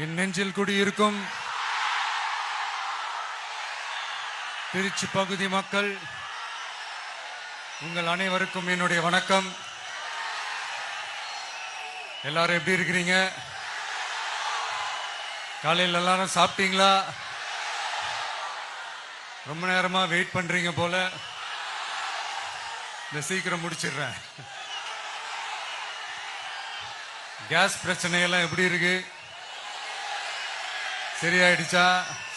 என் நெஞ்சில் குடியிருக்கும் திருச்சி பகுதி மக்கள் உங்கள் அனைவருக்கும் என்னுடைய வணக்கம். எல்லாரும் எப்படி இருக்கிறீங்க? காலையில் எல்லாரும் சாப்பிட்டீங்களா? ரொம்ப நேரமா வெயிட் பண்றீங்க போல. இந்த சீக்கிரம் முடிச்சிடுறேன். கேஸ் பிரச்சனையெல்லாம் எப்படி இருக்கு? சரியாயிடுச்சா?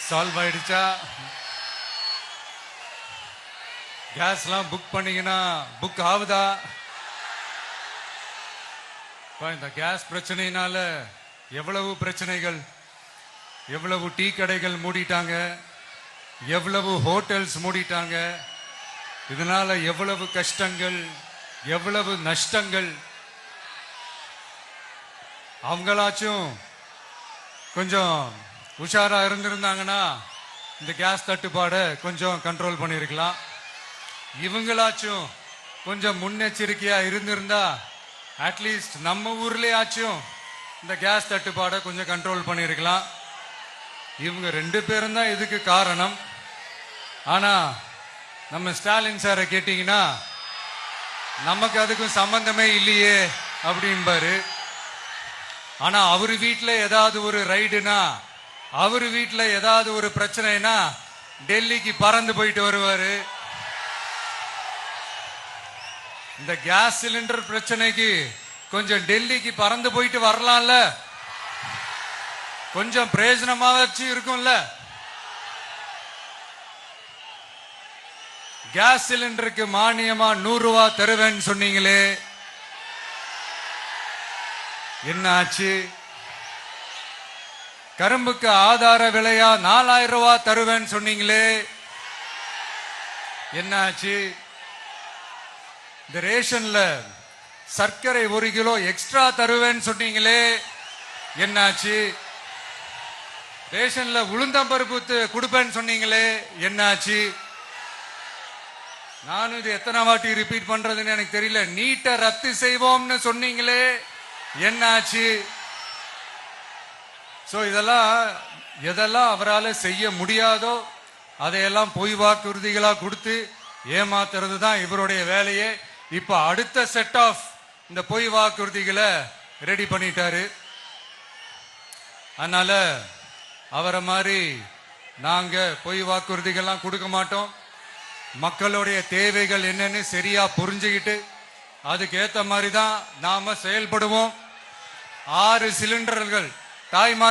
சால்வ் ஆயிடுச்சா? கேஸ்லாம் புக் பண்ணீங்கன்னா புக் ஆகுதா? இந்த கேஸ் பிரச்சனையினால எவ்வளவு பிரச்சனைகள், எவ்வளவு டீ கடைகள் மூடிட்டாங்க, எவ்வளவு ஹோட்டல்ஸ் மூடிட்டாங்க, இதனால எவ்வளவு கஷ்டங்கள், எவ்வளவு நஷ்டங்கள். அவங்களாச்சும் கொஞ்சம் உஷாரா இருந்திருந்தாங்கன்னா இந்த கேஸ் தட்டுப்பாடை கொஞ்சம் கண்ட்ரோல் பண்ணிருக்கலாம். இவங்களாச்சும் கொஞ்சம் முன்னெச்சரிக்கையா இருந்திருந்தா அட்லீஸ்ட் நம்ம ஊர்லயாச்சும் இந்த கேஸ் தட்டுப்பாடை கொஞ்சம் கண்ட்ரோல் பண்ணிருக்கலாம். இவங்க 2 பேரும் தான் இதுக்கு காரணம். ஆனா நம்ம ஸ்டாலின் சாரை கேட்டீங்கன்னா நமக்கு அதுக்கும் சம்பந்தமே இல்லையே அப்படின்பாரு. ஆனா அவரு வீட்டுல ஏதாவது ஒரு ரைடுனா, அவரு வீட்டுல ஏதாவது ஒரு பிரச்சனைனா டெல்லிக்கு பறந்து போயிட்டு வருவாரு. இந்த கேஸ் சிலிண்டர் பிரச்சனைக்கு கொஞ்சம் டெல்லிக்கு பறந்து போயிட்டு வரலாம்ல, கொஞ்சம் பிரயோஜனமா வச்சு இருக்கும்ல. கேஸ் சிலிண்டருக்கு மானியமா 100 ரூபாய் தருவேன்னு சொன்னீங்களே, என்ன ஆச்சு? கரும்புக்கு ஆதார விலையா 4000 ரூபாய் தருவேன்னு சொன்னீங்களே, என்ன ஆச்சு? இந்த ரேஷன்ல சர்க்கரை 1 கிலோ எக்ஸ்ட்ரா தருவேன்னு சொன்னீங்களே, என்னாச்சு? ரேஷன்ல உளுந்தம்பருப்பு கொடுப்பேன்னு சொன்னீங்களே, என்னாச்சு? நானும் இது எத்தனை வாட்டி ரிப்பீட் பண்றதுன்னு எனக்கு தெரியல. நீட்டை ரத்து செய்வோம்னு சொன்னீங்களே, என்னாச்சு? சோ எதெல்லாம் அவரால் செய்ய முடியாதோ அதையெல்லாம் பொய் வாக்குறுதிகளா கொடுத்து ஏமாத்துறது தான் இவருடைய வேலையே. இப்ப அடுத்த செட் ஆஃப் இந்த பொய் வாக்குறுதிகளை ரெடி பண்ணிட்டாரு. அதனால அவரை மாதிரி நாங்க பொய் வாக்குறுதிகள்லாம் கொடுக்க மாட்டோம். மக்களுடைய தேவைகள் என்னன்னு சரியா புரிஞ்சுக்கிட்டு அதுக்கு ஏத்த மாதிரி தான் நாம செயல்படுவோம். 6 சிலிண்டர்கள் தாய்மார்